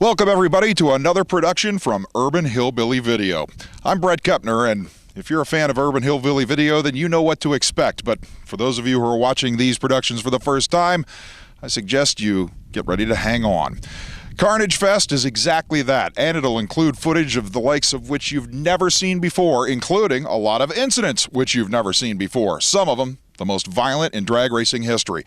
Welcome everybody to another production from Urban Hillbilly Video. I'm Brett Kepner, and if you're a fan of Urban Hillbilly Video, then you know what to expect. But for those of you who are watching these productions for the first time, I suggest you get ready to hang on. Carnage Fest is exactly that, and it'll include footage of the likes of which you've never seen before, including a lot of incidents which you've never seen before, some of them the most violent in drag racing history.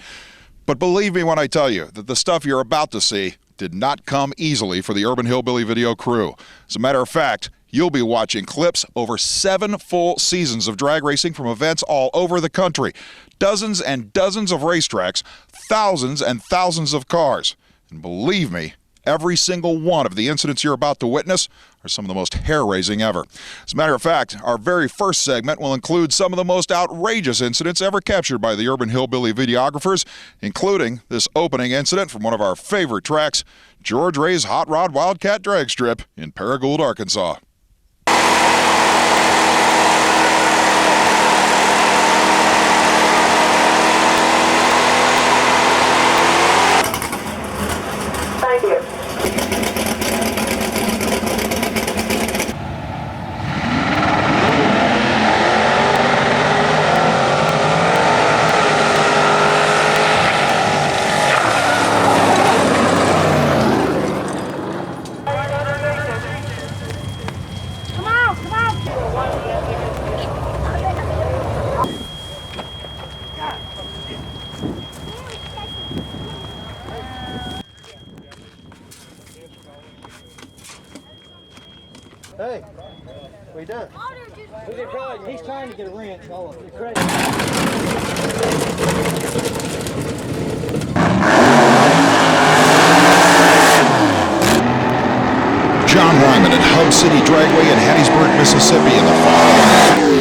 But believe me when I tell you that the stuff you're about to see did not come easily for the Urban Hillbilly Video crew. As a matter of fact, you'll be watching clips over 7 full seasons of drag racing from events all over the country, dozens and dozens of racetracks, thousands and thousands of cars. And believe me, every single one of the incidents you're about to witness are some of the most hair-raising ever. As a matter of fact, our very first segment will include some of the most outrageous incidents ever captured by the Urban Hillbilly videographers, including this opening incident from one of our favorite tracks, George Ray's Hot Rod Wildcat Drag Strip in Paragould, Arkansas. Thank you. Hey, what you doing? He's trying to get a wrench. Oh, it's ready. John Ryman at Hub City Dragway in Hattiesburg, Mississippi in the fall.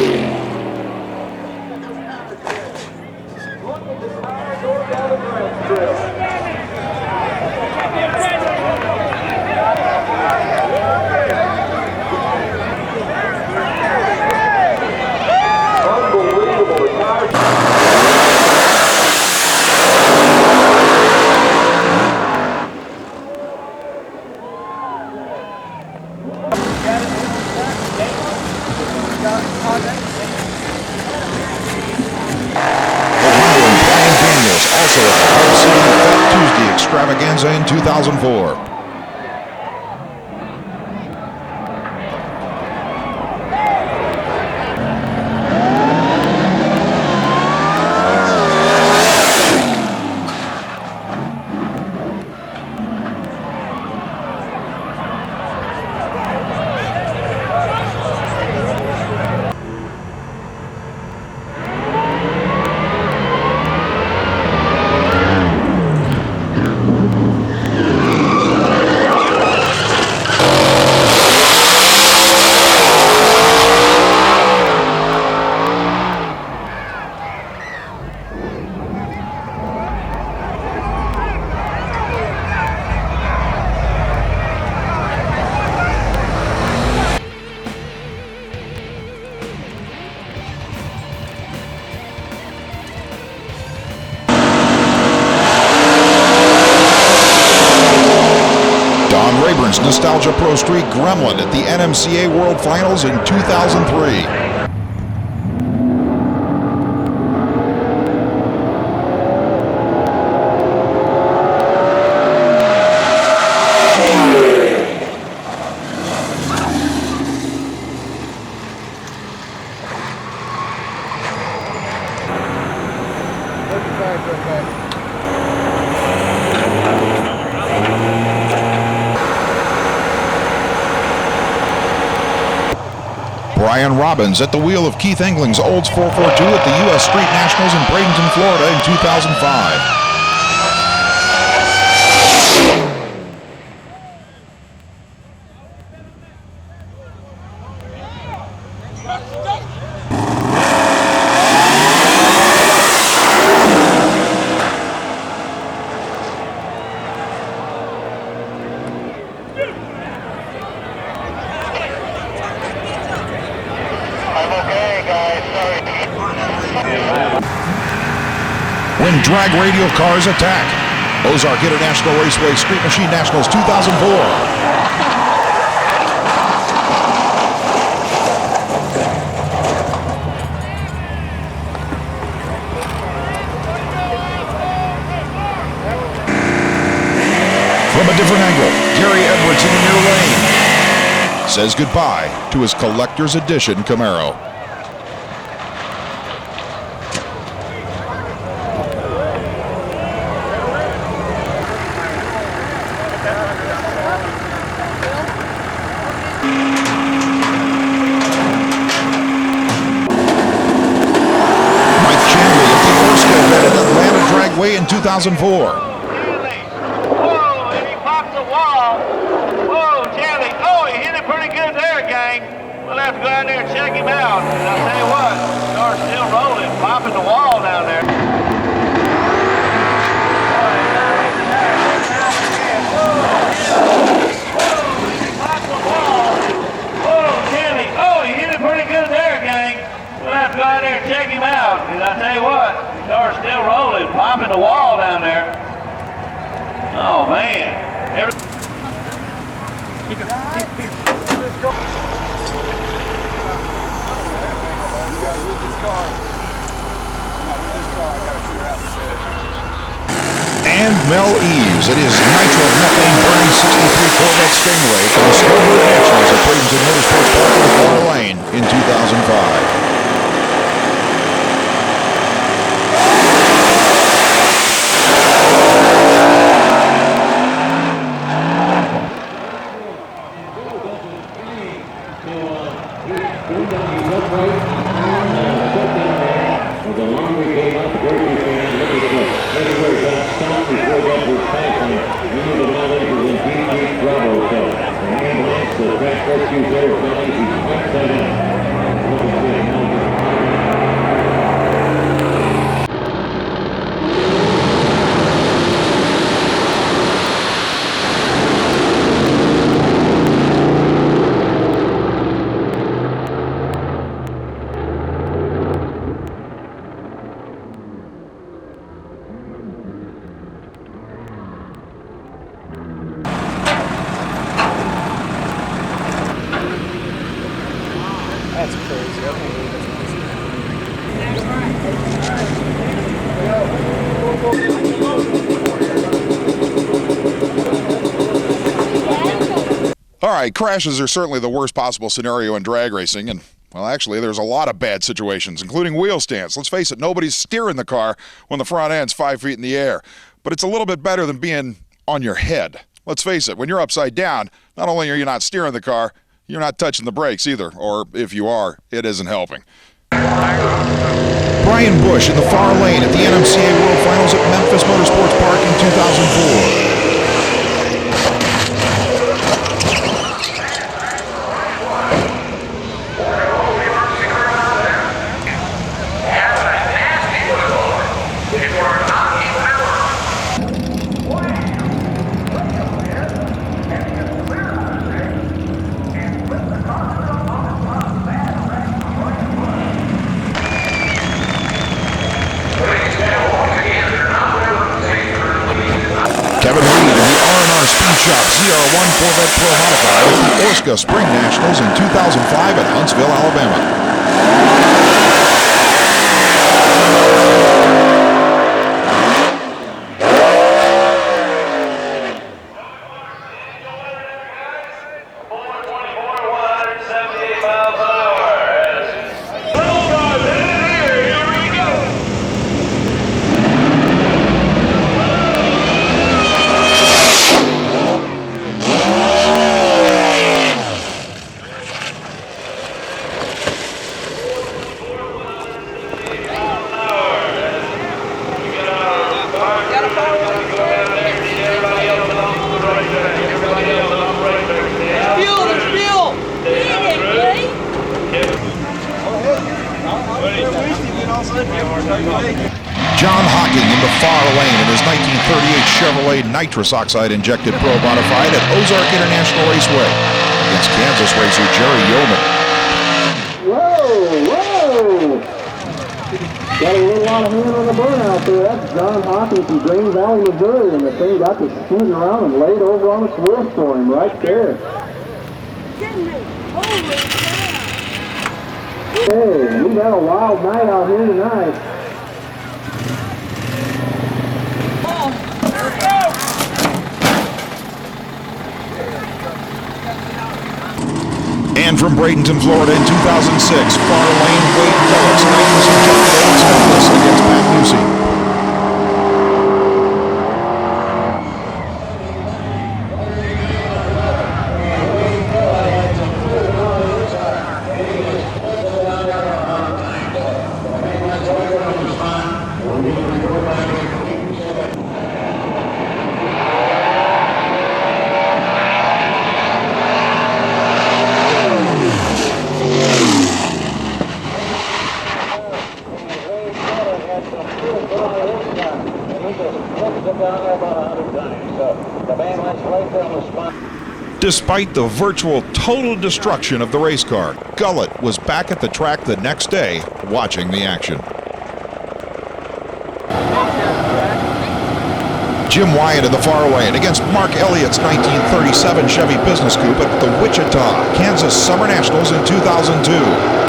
Also at the Hub City Fat Tuesday Extravaganza in 2004. Nostalgia Pro Street Gremlin at the NMCA World Finals in 2003. Brian Robbins at the wheel of Keith Engling's Olds 442 at the U.S. Street Nationals in Bradenton, Florida in 2005. When drag radial cars attack. Ozark International Raceway Street Machine Nationals 2004. From a different angle, Gary Edwards in the near lane says goodbye to his collector's edition Camaro. Mike Chandler at the Orska at Atlanta Dragway in 2004. We'll have to go out there and check him out. And I'll tell you what, the car's still rolling, popping the wall down there. Whoa, he hit it pretty good there, gang. We'll have to go out there and check him out. And I'll tell you what, the car's still rolling, popping the wall down there. Oh, man. And Mel Eves at his nitro methane burning 63 Corvette Stingray from the Snowbird Nationals at Bradenton Motorsports Park in the far lane in 2005. That's crazy. I can't believe All right, crashes are certainly the worst possible scenario in drag racing, and, well, actually, there's a lot of bad situations, including wheel stands. Let's face it, nobody's steering the car when the front end's 5 feet in the air. But it's a little bit better than being on your head. Let's face it, when you're upside down, not only are you not steering the car, you're not touching the brakes either, or if you are, it isn't helping. Brian Bush in the far lane at the NMCA World Finals at Memphis Motorsports Park in 2004. Speed Shop ZR1 Corvette Pro Modified at the Orska Spring Nationals in 2005 at Huntsville, Alabama. John Hocking in the far lane in his 1938 Chevrolet nitrous oxide injected Pro Modified at Ozark International Raceway against Kansas racer Jerry Yeoman. Whoa, whoa! Got a little lot of hand on the burn out there. That's John Hawkins from Green Valley, Missouri, and the thing got to scoot around and laid over on its wheel for him right there. Hey, we've had a wild night out here tonight. And from Bradenton, Florida in 2006, far lane Wade Phillips, magnificent Douglas against Pat Newsy. Despite the virtual total destruction of the race car, Gullett was back at the track the next day watching the action. Jim Wyatt in the far lane against Mark Elliott's 1937 Chevy Business Coupe at the Wichita, Kansas Summer Nationals in 2002.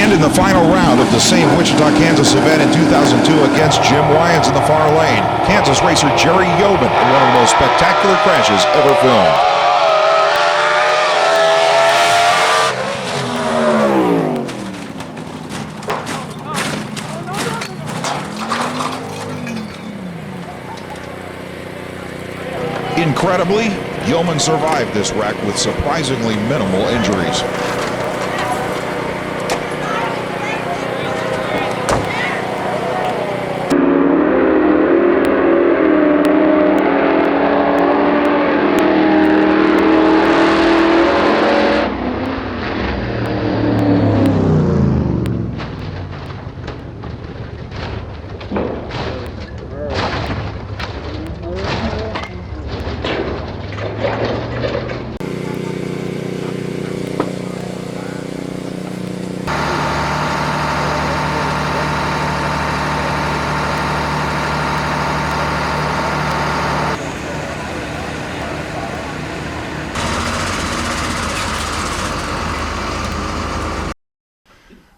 In the final round of the same Wichita, Kansas event in 2002 against Jim Wyatt in the far lane, Kansas racer Jerry Yobin in one of the most spectacular crashes ever filmed. Incredibly, Yeoman survived this wreck with surprisingly minimal injuries.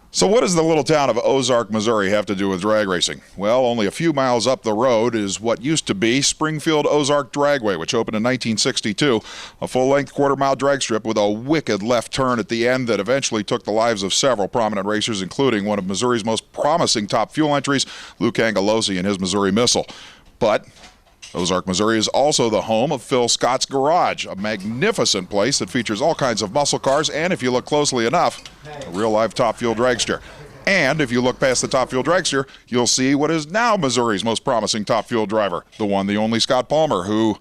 So what does the little town of Ozark, Missouri have to do with drag racing? Well, only a few miles up the road is what used to be Springfield Ozark Dragway, which opened in 1962, a full-length quarter-mile drag strip with a wicked left turn at the end that eventually took the lives of several prominent racers, including one of Missouri's most promising top fuel entries, Luke Angelosi and his Missouri Missile. But Ozark, Missouri is also the home of Phil Scott's Garage, a magnificent place that features all kinds of muscle cars and, if you look closely enough, a real live Top Fuel dragster. And if you look past the Top Fuel dragster, you'll see what is now Missouri's most promising Top Fuel driver, the one, the only Scott Palmer, who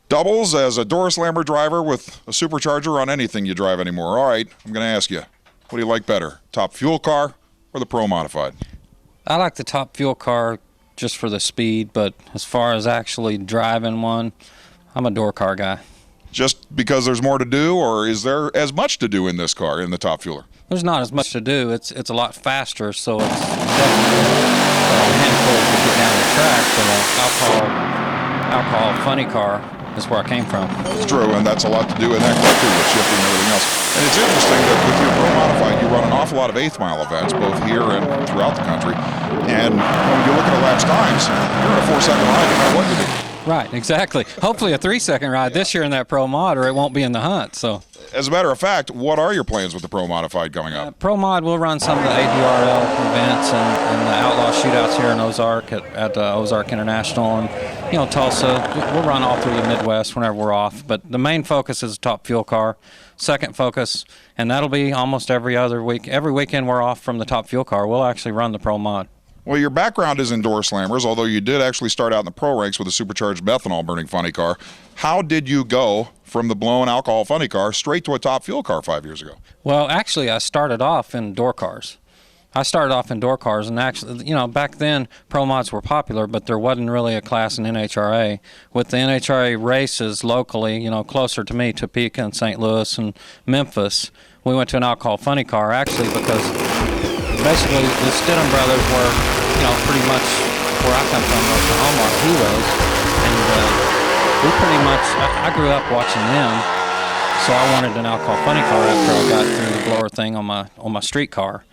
doubles as a door slammer driver with a supercharger on anything you drive anymore. All right, I'm going to ask you, what do you like better, Top Fuel car or the Pro Modified? I like the Top Fuel car just for the speed, but as far as actually driving one, I'm a door car guy. Just because there's more to do, or is there as much to do in this car, in the Top Fueler? There's not as much to do. It's a lot faster, so it's definitely a handful to get down the track, but alcohol funny car is where I came from. It's true, and that's a lot to do in that car too, with shifting and everything else. And it's interesting that with your Pro Modified, you run an awful lot of 8th mile events, both here and throughout the country. And when you look at elapsed times, you're in a 4-second line no matter what you do. Right, exactly. Hopefully a 3-second ride this year in that Pro Mod, or it won't be in the hunt. So, As a matter of fact, what are your plans with the Pro Modified coming up? Pro Mod, we'll run some of the ADRL events and the outlaw shootouts here in Ozark at Ozark International and Tulsa. We'll run all through the Midwest whenever we're off. But the main focus is a top fuel car. Second focus, and that'll be almost every other week. Every weekend we're off from the top fuel car, we'll actually run the Pro Mod. Well, your background is in door slammers, although you did actually start out in the pro ranks with a supercharged methanol burning funny car. How did you go from the blown alcohol funny car straight to a top fuel car 5 years ago? Well, actually, I started off in door cars. And actually, back then, Pro Mods were popular, but there wasn't really a class in NHRA. With the NHRA races locally, closer to me, Topeka and St. Louis and Memphis, we went to an alcohol funny car, actually, because basically the Stidham brothers were, pretty much where I come from, Oklahoma, are heroes. And we pretty much, I grew up watching them, so I wanted an alcohol funny car after I got through the blower thing on my street car.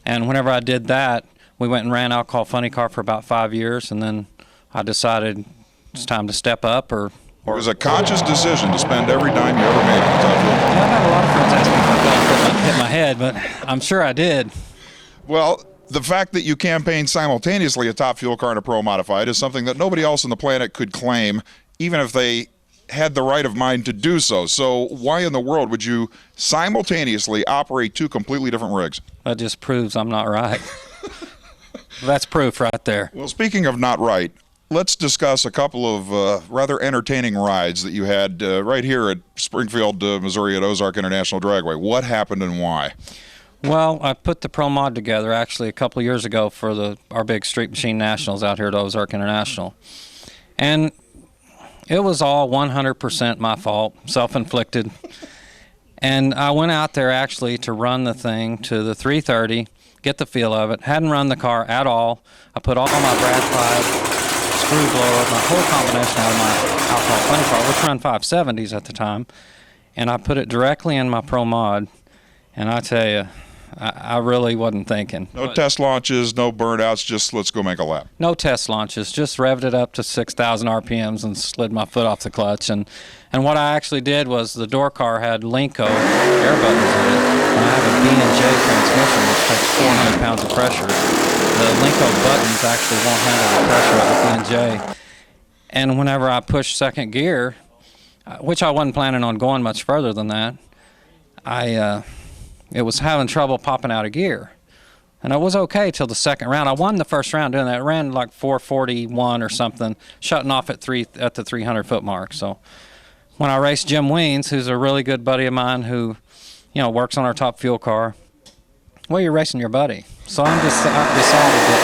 And whenever I did that, we went and ran alcohol funny car for about 5 years, and then I decided it's time to step up or It was a conscious decision to spend every dime you ever made on the top fuel car. Yeah, I've had a lot of friends ask me if I hit my head, but I'm sure I did. Well, the fact that you campaigned simultaneously a top fuel car and a Pro Modified is something that nobody else on the planet could claim, even if they had the right of mind to do so. So why in the world would you simultaneously operate two completely different rigs? That just proves I'm not right. That's proof right there. Well, speaking of not right, let's discuss a couple of rather entertaining rides that you had right here at Springfield, Missouri at Ozark International Dragway. What happened and why? Well, I put the Pro Mod together actually a couple of years ago for our big Street Machine Nationals out here at Ozark International. And it was all 100% my fault, self-inflicted. And I went out there actually to run the thing to the 330, get the feel of it. Hadn't run the car at all. I put all my Brad 5 screw blower, my whole combination out of my alcohol funny car, which ran 570s at the time. And I put it directly in my Pro Mod. And I tell you, I really wasn't thinking. No test launches, no burnouts, just let's go make a lap. No test launches, just revved it up to 6,000 RPMs and slid my foot off the clutch. And what I actually did was the door car had Linko air buttons in it, and I have a B&J transmission which takes 400 pounds of pressure. The Linko buttons actually won't handle the pressure of the B&J. And whenever I pushed second gear, which I wasn't planning on going much further than that, it was having trouble popping out of gear. And it was okay till the second round. I won the first round doing that. It ran like 441 or something, shutting off at the 300-foot mark. So when I raced Jim Weens, who's a really good buddy of mine who, works on our top fuel car, well, you're racing your buddy. So I decided that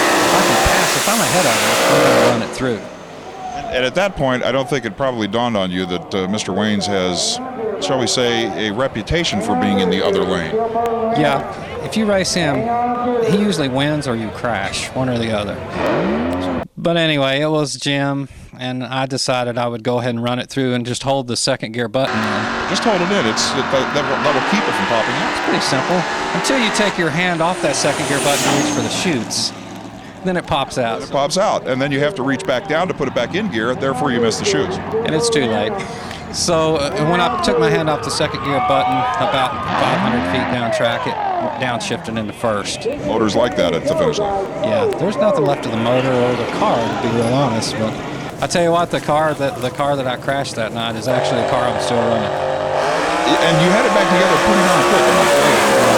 if I'm ahead of it, I'm going to run it through. And at that point, I don't think it probably dawned on you that Mr. Weens has, shall we say, a reputation for being in the other lane. Yeah, if you race him, he usually wins or you crash, one or the other. But anyway, it was Jim, and I decided I would go ahead and run it through and just hold the second gear button in. Just hold it in. That will keep it from popping out. It's pretty simple. Until you take your hand off that second gear button and reach for the chutes. Then it pops out. It pops out, and then you have to reach back down to put it back in gear, therefore you miss the chutes. And it's too late. So when I took my hand off the second gear button, about 500 feet down track, it downshifted into first. Motors like that at the finish line. Yeah, there's nothing left of the motor or the car, to be real honest. But I tell you what, the car that I crashed that night is actually the car I'm still running. And you had it back together pretty darn quick.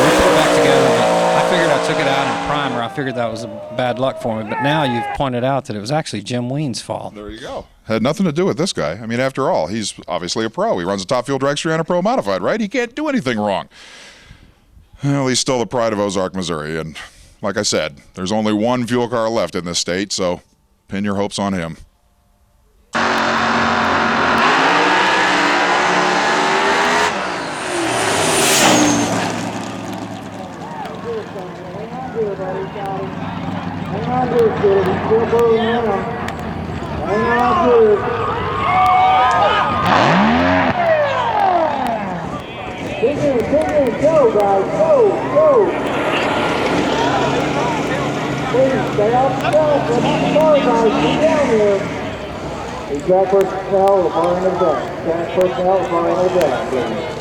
We put it back together, but I figured I took it out in primer. I figured that was bad luck for me. But now you've pointed out that it was actually Jim Weens' fault. There you go. Had nothing to do with this guy. I mean, after all, he's obviously a pro. He runs a top fuel dragster and a Pro Modified, right? He can't do anything wrong. Well, he's still the pride of Ozark, Missouri. And like I said, there's only one fuel car left in this state, so pin your hopes on him. Hang on to it, kid. He's still pulling in him. Hang on to it. Go, guys. Go. Please, stay out the front. Let's go, guys. Get down here. The track personnel will far into the back. Track personnel will far into the back, please.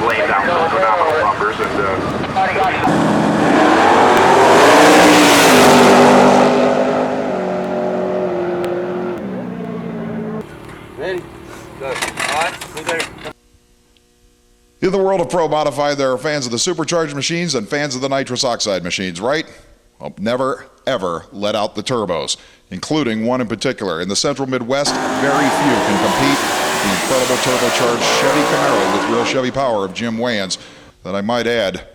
laying down some phenomenal numbers. And In the world of Pro Modified, there are fans of the supercharged machines and fans of the nitrous oxide machines, right? Well, never, ever let out the turbos, including one in particular. In the central Midwest, very few can compete with the incredible turbocharged Chevy Camaro with real Chevy power of Jim Wayans, that I might add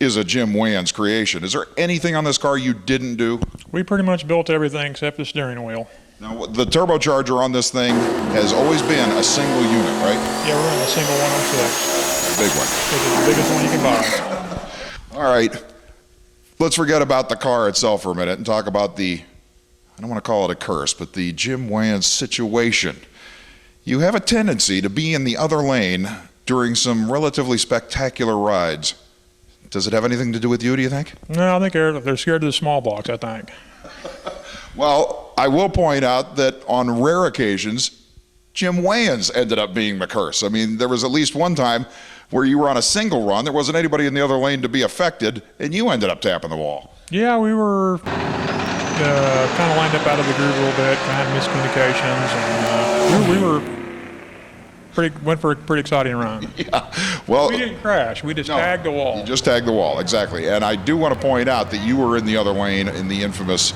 is a Jim Wayans creation. Is there anything on this car you didn't do? We pretty much built everything except the steering wheel. Now, the turbocharger on this thing has always been a single unit, right? Yeah, we're in a single 106. Big one. It's the biggest one you can buy. All right. Let's forget about the car itself for a minute and talk about the, I don't want to call it a curse, but the Jim Wayans situation. You have a tendency to be in the other lane during some relatively spectacular rides. Does it have anything to do with you, do you think? No, I think they're scared of the small blocks, I think. Well, I will point out that on rare occasions, Jim Wayans ended up being the curse. I mean, there was at least one time where you were on a single run, there wasn't anybody in the other lane to be affected, and you ended up tapping the wall. Yeah, we were kind of lined up out of the groove a little bit, kind of miscommunications, and we went for a pretty exciting run. Yeah, well, We didn't crash, we just tagged the wall. You just tagged the wall, exactly. And I do want to point out that you were in the other lane in the infamous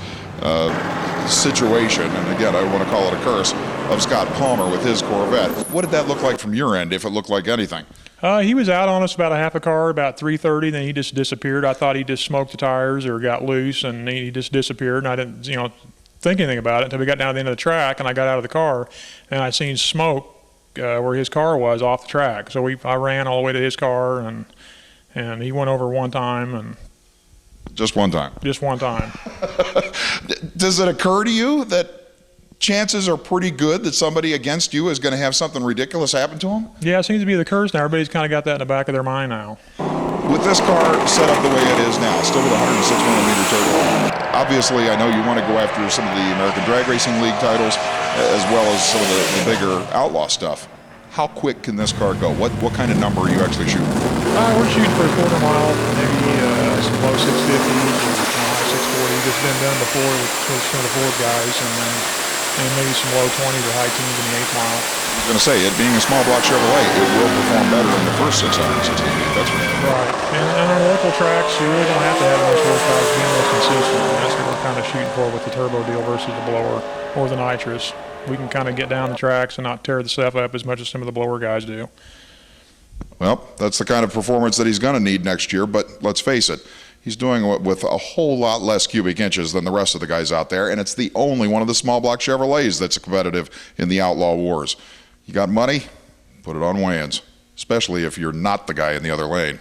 situation, and again, I want to call it a curse, of Scott Palmer with his Corvette. What did that look like from your end, if it looked like anything? He was out on us about a half a car, about 3:30, then he just disappeared. I thought he just smoked the tires or got loose, and he just disappeared, and I didn't, think anything about it until we got down to the end of the track, and I got out of the car, and I seen smoke where his car was off the track. So I ran all the way to his car, and he went over one time, and Just one time. just one time. Does it occur to you that chances are pretty good that somebody against you is going to have something ridiculous happen to them? Yeah, it seems to be the curse now. Everybody's kind of got that in the back of their mind now. With this car set up the way it is now, still with a 106mm turbo, obviously I know you want to go after some of the American Drag Racing League titles, as well as some of the bigger outlaw stuff. How quick can this car go? What kind of number are you actually shooting? We're shooting for a quarter mile, maybe some low 650s or high 640s. It's been done before with some of the Ford guys, and maybe some low 20s or high teens in the 8th mile. I was going to say, it being a small block Chevrolet, it will perform better in the first 660 feet, that's for sure. Right, and on local tracks, you really don't have to have much horsepower to be most consistent. And that's what we're kind of shooting for with the turbo deal versus the blower or the nitrous. We can kind of get down the tracks and not tear the stuff up as much as some of the blower guys do. Well, that's the kind of performance that he's going to need next year, but let's face it, he's doing it with a whole lot less cubic inches than the rest of the guys out there, and it's the only one of the small block Chevrolets that's competitive in the outlaw wars. You got money? Put it on Wayans, especially if you're not the guy in the other lane.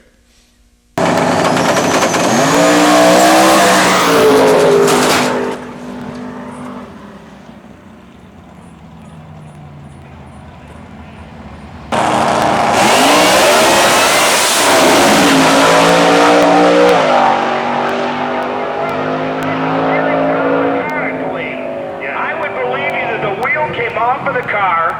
Off of the car.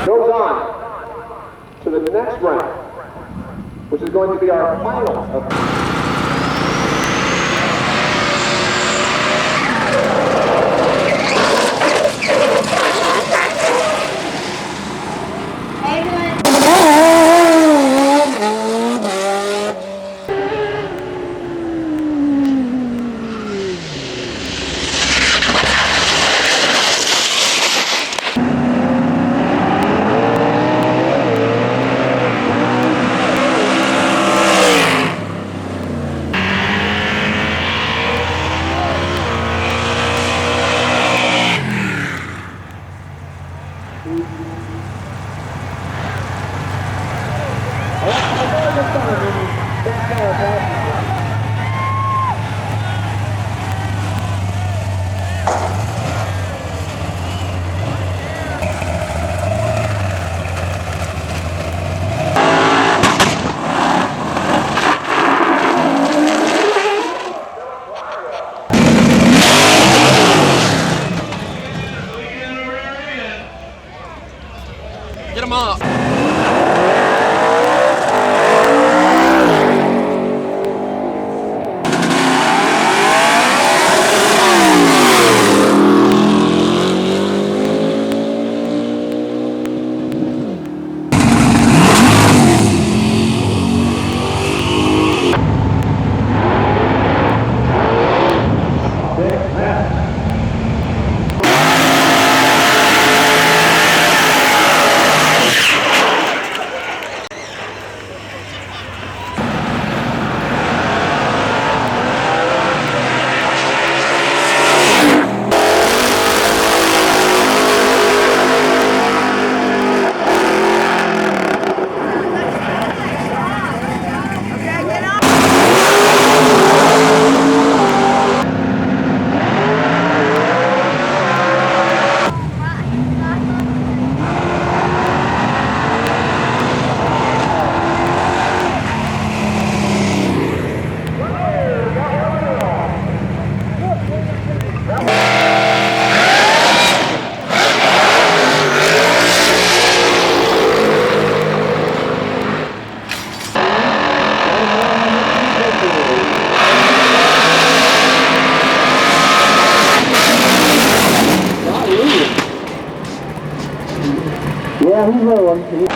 Goes on to the next round, which is going to be our final. Get him up. Yeah, he's rolling.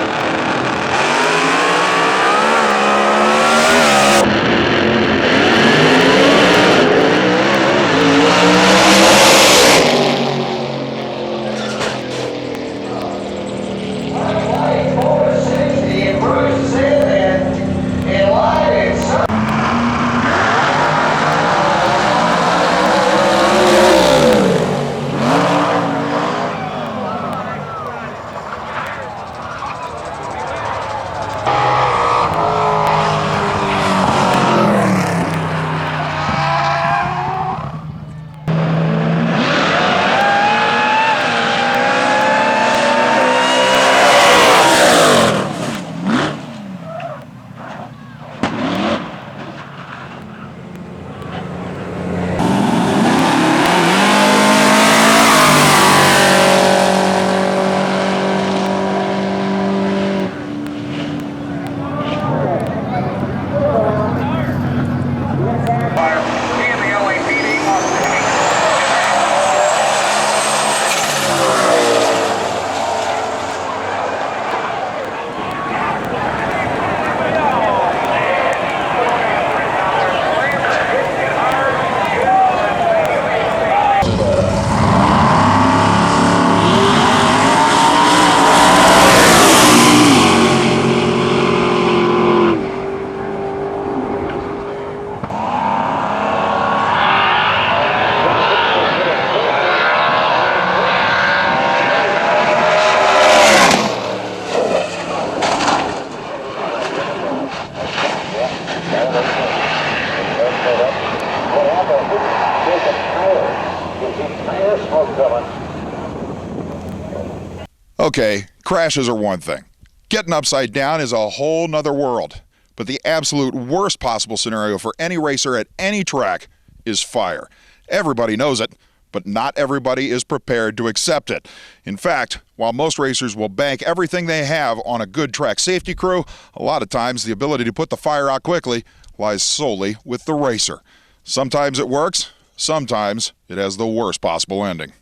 Okay, Crashes are one thing. Getting upside down is a whole nother world. But the absolute worst possible scenario for any racer at any track is fire. Everybody knows it, but not everybody is prepared to accept it. In fact, while most racers will bank everything they have on a good track safety crew, a lot of times the ability to put the fire out quickly lies solely with the racer. Sometimes it works, sometimes it has the worst possible ending.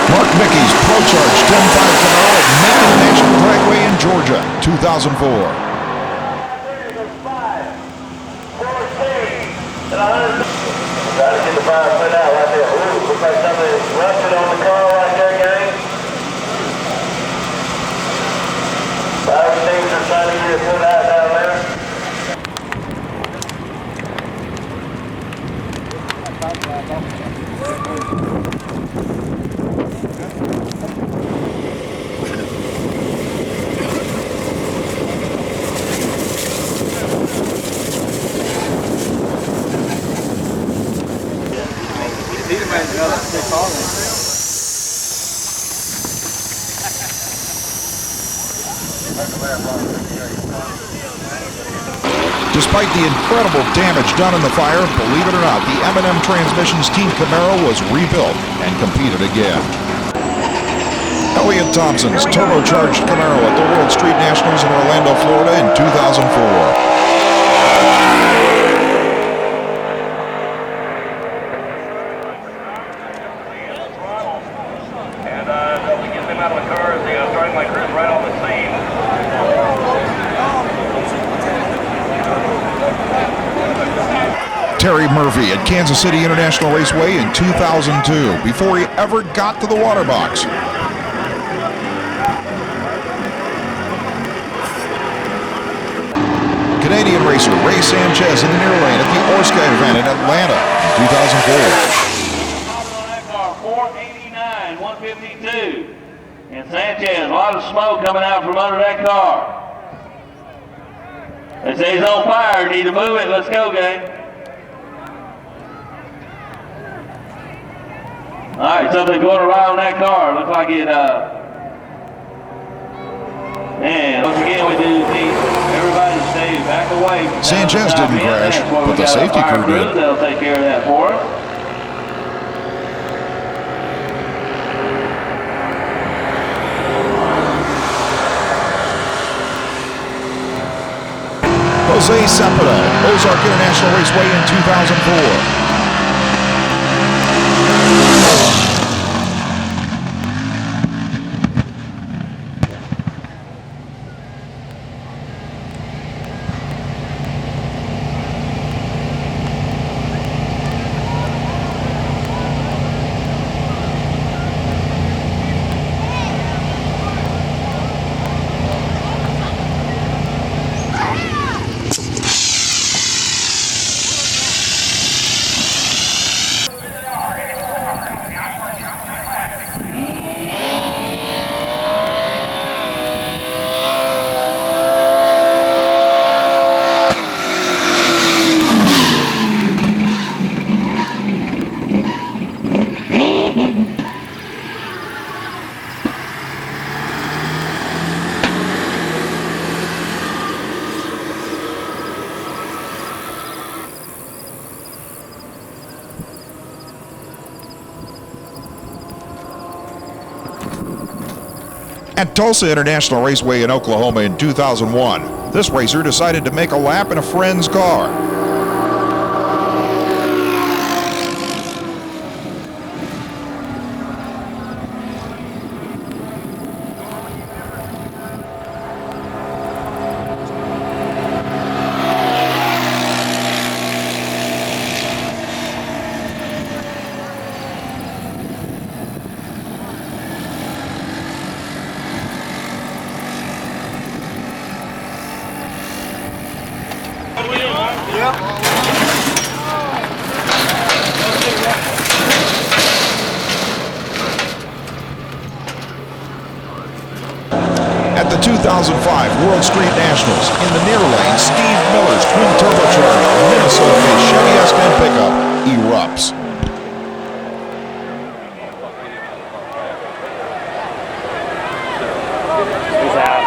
Mark Mickey's Pro-Charged 10.5 Camaro at Macon National Dragway in Georgia, 2004. Try to get the fire put out right there. Ooh, looks like something rusted on the car right there, gang. Fire extinguisher trying to get it put out down there. Despite the incredible damage done in the fire, believe it or not, the M&M Transmissions Team Camaro was rebuilt and competed again. Elliott Thompson's turbocharged Camaro at the World Street Nationals in Orlando, Florida in 2004. Terry Murphy at Kansas City International Raceway in 2002, before he ever got to the water box. Canadian racer Ray Sanchez in the near lane at the Orska event in Atlanta in 2004. 489, 152. And Sanchez, a lot of smoke coming out from under that car. They say he's on fire. Need to move it. Let's go, gang. All right, something going around that car. Looks like it, man, once again, we do need everybody to stay back away. Sanchez didn't crash, but the safety crew did. They'll take care of that for us. Jose Cepeda, Ozark International Raceway in 2004. At Tulsa International Raceway in Oklahoma in 2001, this racer decided to make a lap in a friend's car. At the 2005 World Street Nationals, in the near lane, Steve Miller's twin turbocharged Minnesota-based Chevy S10 pickup erupts. He's out.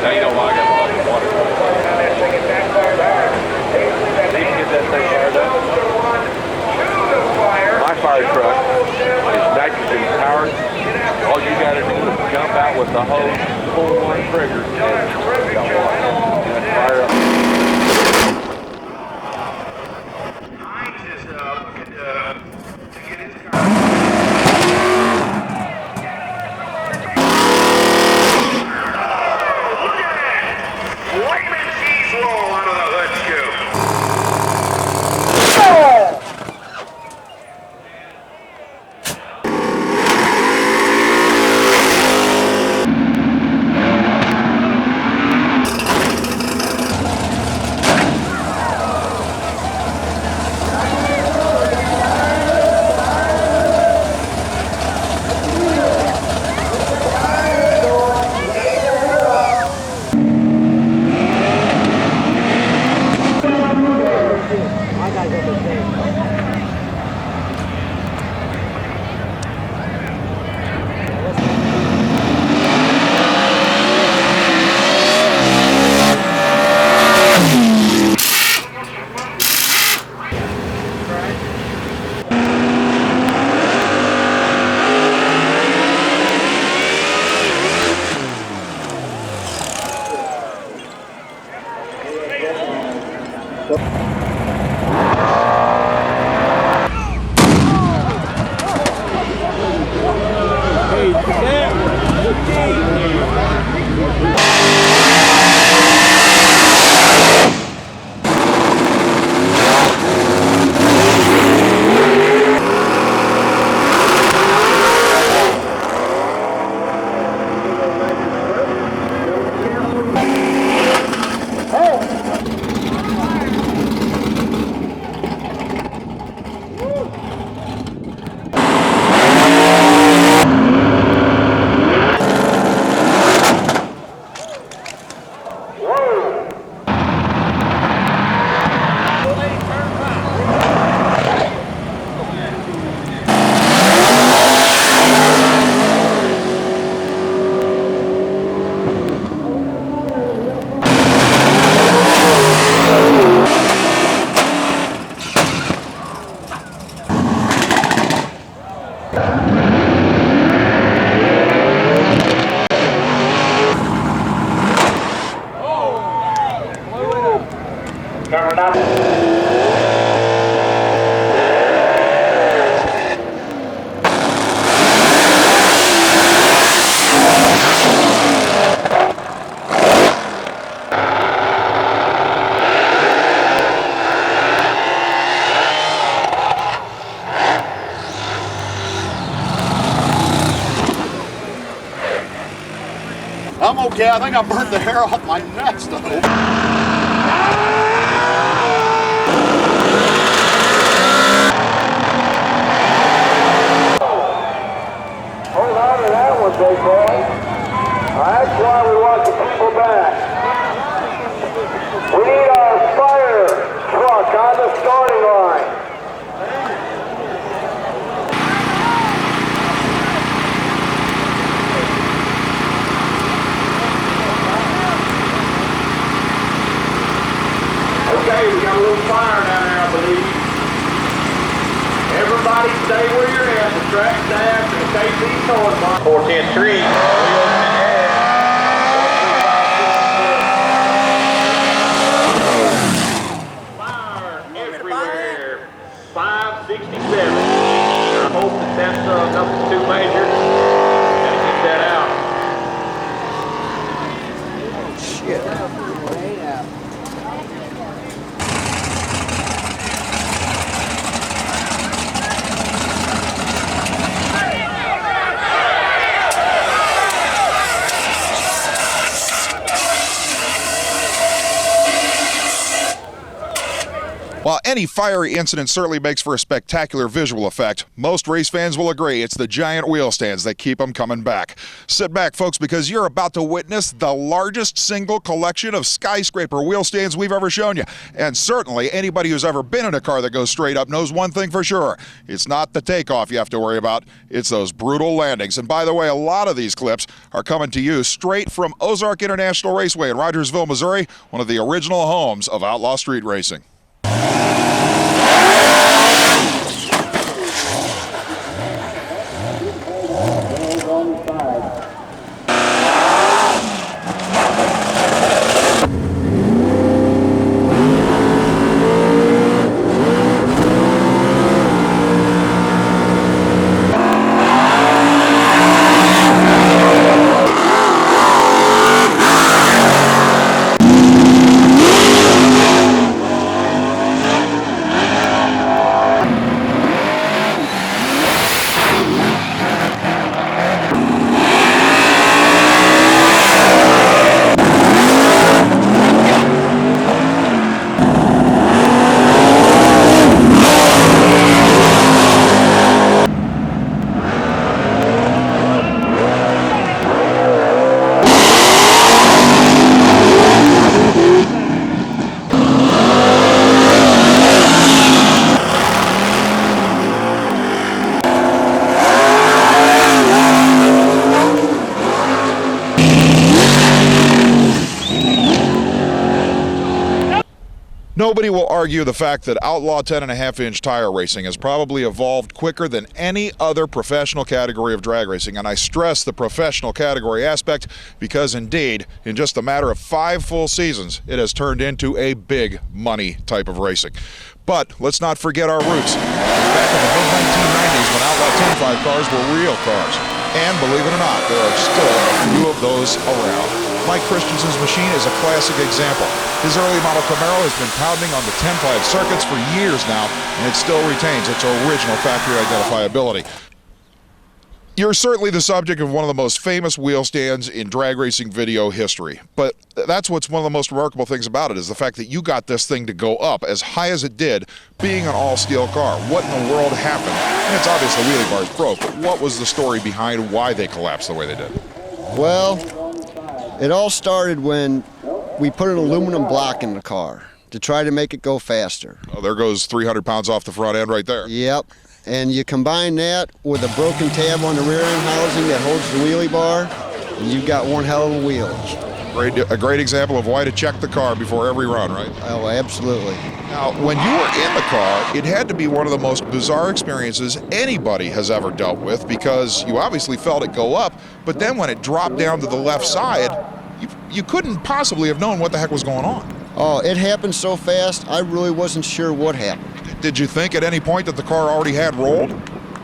Now you know why I got a lot of water. They can get that thing fired up. My fire truck is nitrogen powered. All you got to do is jump out with the hose, pull one trigger, and you got water. And fire up. I'm okay. I think I burnt the hair off my nuts though. Hold on to that one, big boy. That's why we want the people back. We need our fire truck on the starting line. Okay, we got a little fire down there, I believe. Everybody stay where you're at. The track staff and the KC toys bar. 410 Street. Fire everywhere. 567. I hope that's nothing too major. Gotta get that out. While any fiery incident certainly makes for a spectacular visual effect, most race fans will agree it's the giant wheel stands that keep them coming back. Sit back, folks, because you're about to witness the largest single collection of skyscraper wheel stands we've ever shown you. And certainly anybody who's ever been in a car that goes straight up knows one thing for sure. It's not the takeoff you have to worry about, it's those brutal landings. And by the way, a lot of these clips are coming to you straight from Ozark International Raceway in Rogersville, Missouri, one of the original homes of outlaw street racing. Nobody will argue the fact that outlaw 10.5-inch tire racing has probably evolved quicker than any other professional category of drag racing, and I stress the professional category aspect because indeed, in just a matter of 5 full seasons, it has turned into a big money type of racing. But let's not forget our roots. Back in the mid-1990s when outlaw 10.5 cars were real cars. And believe it or not, there are still a few of those around. Mike Christensen's machine is a classic example. His early model Camaro has been pounding on the 10.5 circuits for years now, and it still retains its original factory identifiability. You're certainly the subject of one of the most famous wheel stands in drag racing video history, but that's what's one of the most remarkable things about it is the fact that you got this thing to go up as high as it did, being an all-steel car. What in the world happened? And it's obvious the wheelie bars broke, but what was the story behind why they collapsed the way they did? Well, it all started when we put an aluminum block in the car to try to make it go faster. Oh, there goes 300 pounds off the front end right there. Yep. And you combine that with a broken tab on the rear end housing that holds the wheelie bar, and you've got one hell of a wheel. A great example of why to check the car before every run, right? Oh, absolutely. Now, when you were in the car, it had to be one of the most bizarre experiences anybody has ever dealt with because you obviously felt it go up, but then when it dropped down to the left side, you couldn't possibly have known what the heck was going on. Oh, it happened so fast, I really wasn't sure what happened. Did you think at any point that the car already had rolled?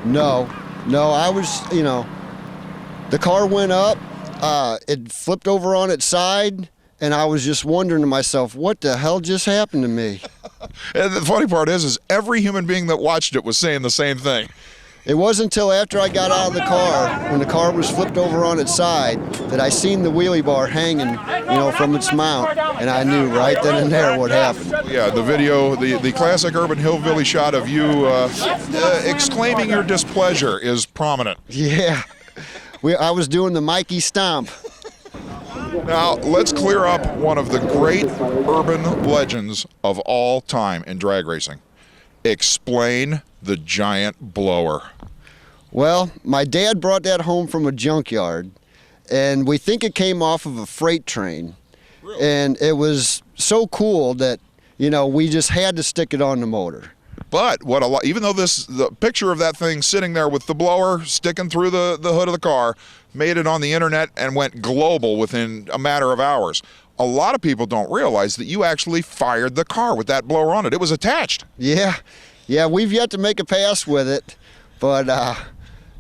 No, I was, the car went up, it flipped over on its side, and I was just wondering to myself, what the hell just happened to me? And the funny part is every human being that watched it was saying the same thing. It wasn't until after I got out of the car, when the car was flipped over on its side, that I seen the wheelie bar hanging, from its mount, and I knew right then and there what happened. Yeah, the video, the classic urban hillbilly shot of you exclaiming your displeasure is prominent. Yeah, I was doing the Mikey Stomp. Now, let's clear up one of the great urban legends of all time in drag racing. Explain the giant blower. Well, my dad brought that home from a junkyard, and we think it came off of a freight train. Really? And it was so cool that, we just had to stick it on the motor. But even though the picture of that thing sitting there with the blower sticking through the hood of the car made it on the internet and went global within a matter of hours, a lot of people don't realize that you actually fired the car with that blower on it. It was attached. Yeah, we've yet to make a pass with it, but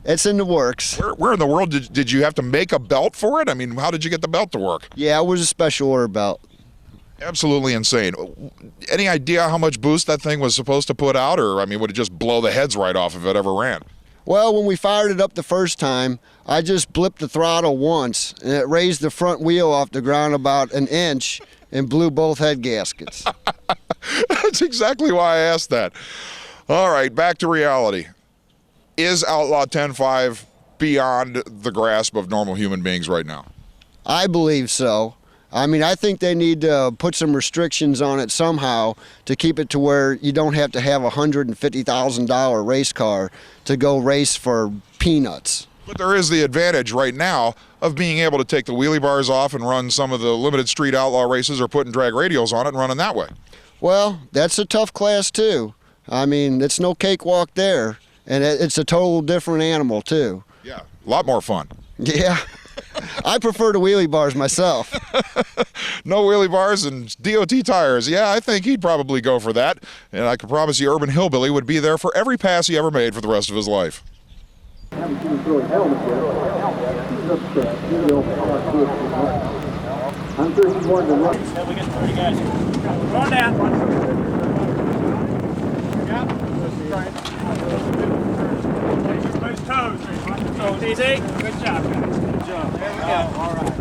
it's in the works. Where in the world did you have to make a belt for it? I mean, how did you get the belt to work? Yeah, it was a special order belt. Absolutely insane. Any idea how much boost that thing was supposed to put out, or would it just blow the heads right off if it ever ran? Well, when we fired it up the first time, I just blipped the throttle once, and it raised the front wheel off the ground about an inch and blew both head gaskets. That's exactly why I asked that. All right, back to reality. Is Outlaw 10.5 beyond the grasp of normal human beings right now? I believe so. I mean, I think they need to put some restrictions on it somehow to keep it to where you don't have to have a $150,000 race car to go race for peanuts. But there is the advantage right now of being able to take the wheelie bars off and run some of the limited street outlaw races, or putting drag radials on it and running that way. Well, that's a tough class too. I mean, it's no cakewalk there, and it's a total different animal too. Yeah, a lot more fun. Yeah. I prefer the wheelie bars myself. No wheelie bars and DOT tires. Yeah, I think he'd probably go for that. And I can promise you Urban Hillbilly would be there for every pass he ever made for the rest of his life. I'm sure he's going to run. We get 30 guys. Going down. Those toes. Toes easy. Good job, guys. Good job. There we go. All right.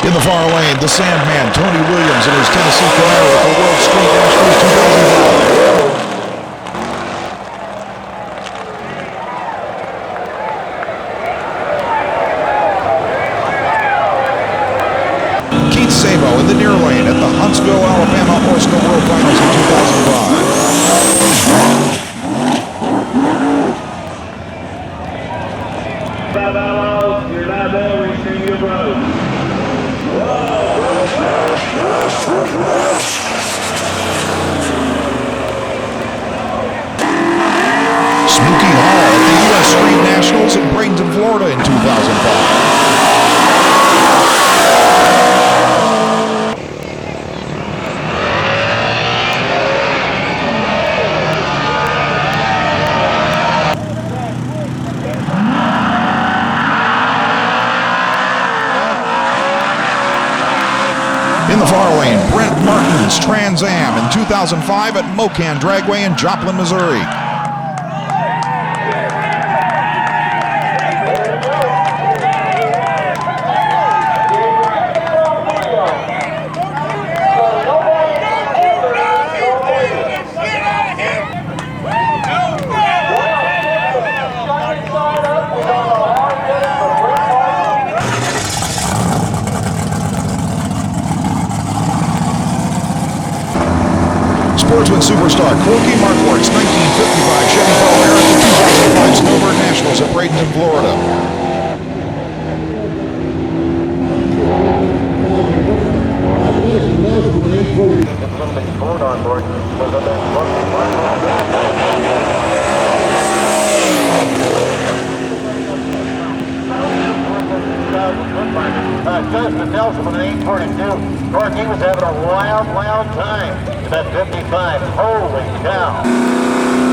In the far lane, the Sandman, Tony Williams, and his Tennessee Camaro for World Street Nationals 2005. Keith Sabo in the near lane at the Huntsville, Alabama Horseco World Finals in 2005. Five outlaws, you're not there, we see you, bro. Smokey Hall at the U.S. Street Nationals in Bradenton, Florida in 2005. In the far lane, Brent Martin's Trans Am in 2005 at Mocan Dragway in Joplin, Missouri. Sportsman superstar Corky Markworth's 1955 Chevy Bel Air at the 2005 Snowbird Nationals at Bradenton, Florida. Justin Nelson with an 842. Corky was having a wild time in that 55. Holy cow.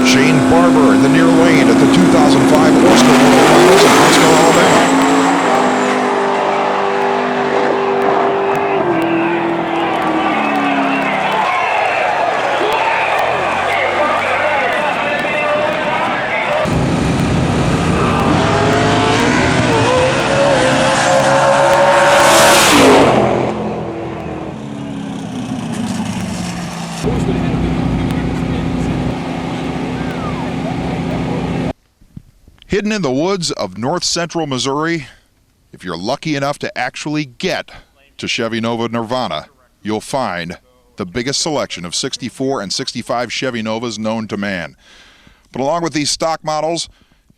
Shane Barber in the near lane at the 2005 Horseco World Finals in Huntsville, Alabama. Hidden in the woods of north central Missouri, if you're lucky enough to actually get to Chevy Nova Nirvana, you'll find the biggest selection of 64 and 65 Chevy Novas known to man. But along with these stock models,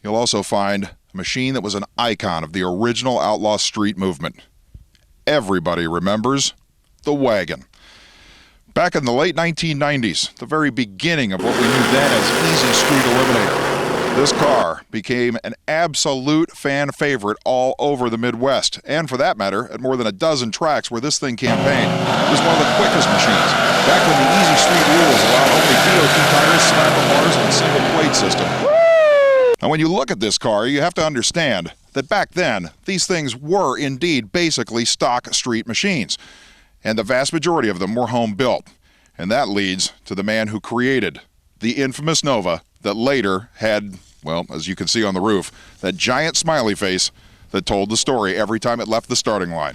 you'll also find a machine that was an icon of the original outlaw street movement. Everybody remembers the wagon. Back in the late 1990s, the very beginning of what we knew then as Easy Street Eliminator, this car became an absolute fan favorite all over the Midwest, and for that matter, at more than a dozen tracks where this thing campaigned. It was one of the quickest machines, back when the Easy Street rules allowed only DOT tires, slapper bars, and single plate system. Now when you look at this car, you have to understand that back then, these things were indeed basically stock street machines, and the vast majority of them were home built. And that leads to the man who created the infamous Nova that later had, well, as you can see on the roof, that giant smiley face that told the story every time it left the starting line.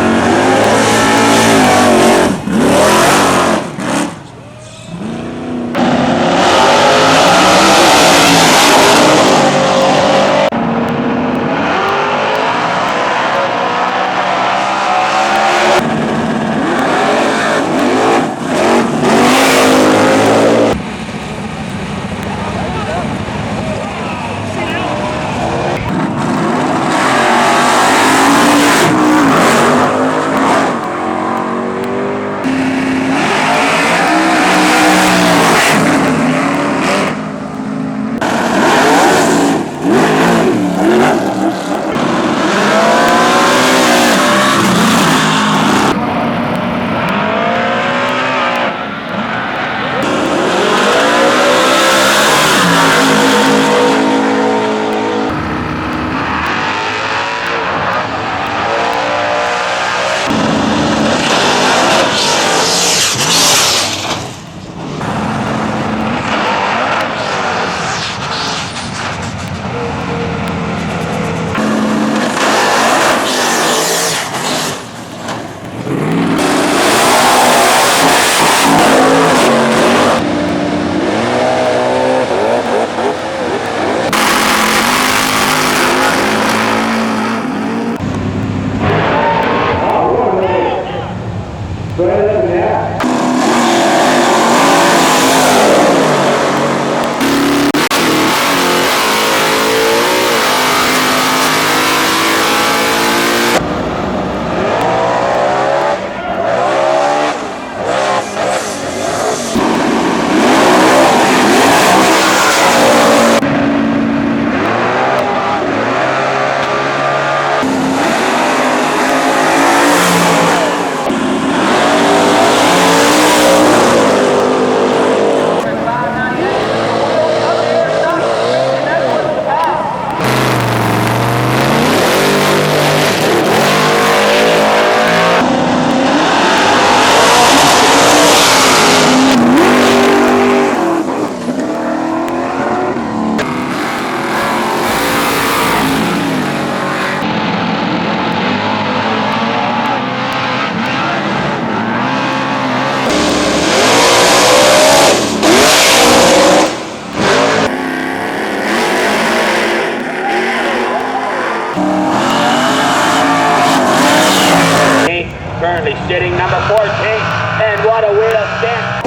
sitting number 14, and what a wheel stand.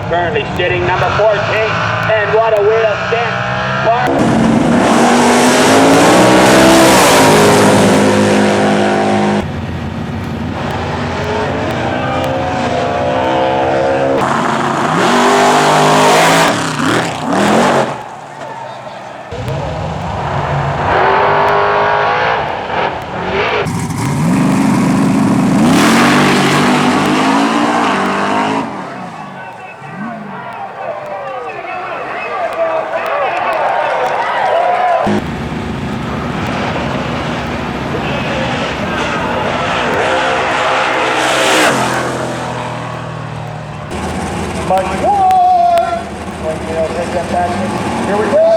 currently sitting number 14, and what a wheel stand. Here we go.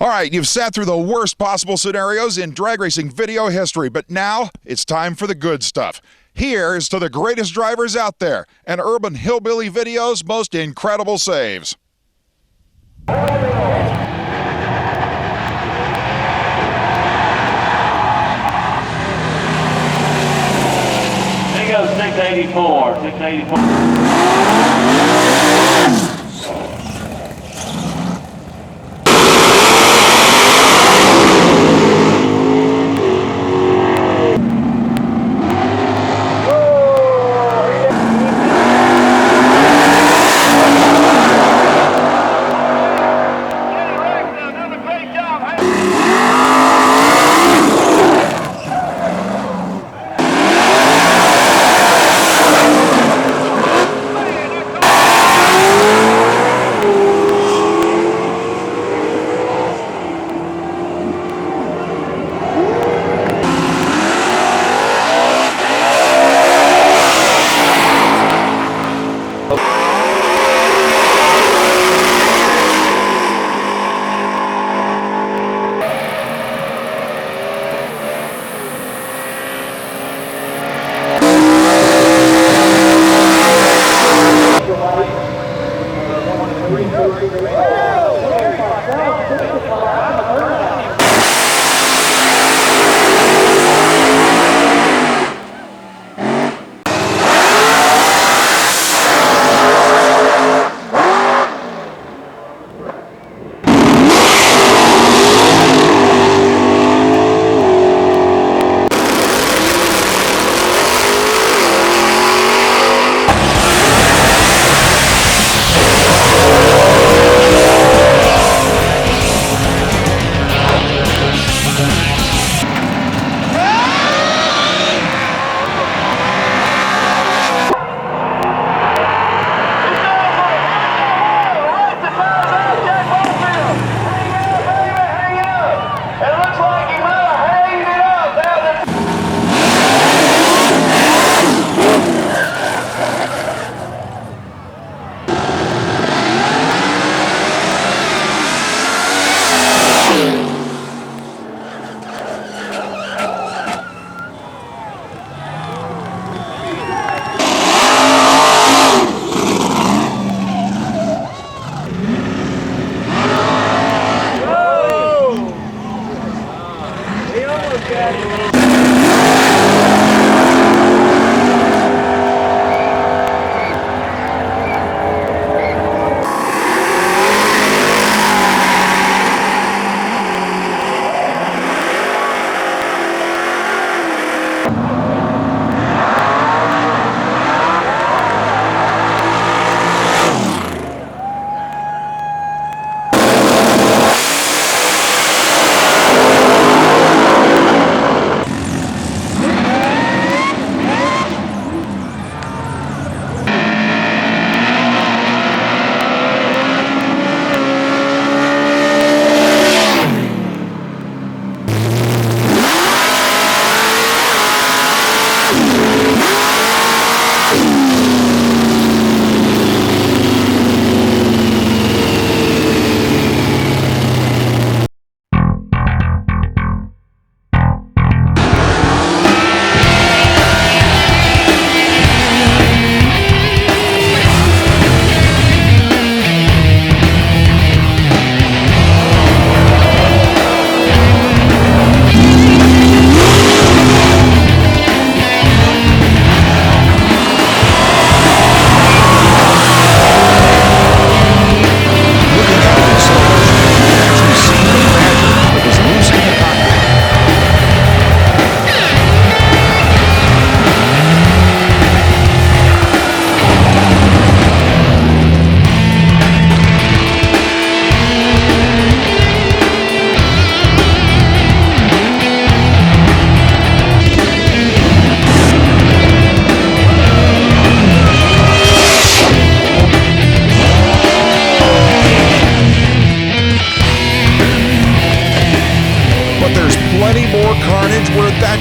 All right, you've sat through the worst possible scenarios in drag racing video history, but now it's time for the good stuff. Here's to the greatest drivers out there and Urban Hillbilly Video's most incredible saves. Here goes 684. 684.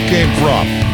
came from.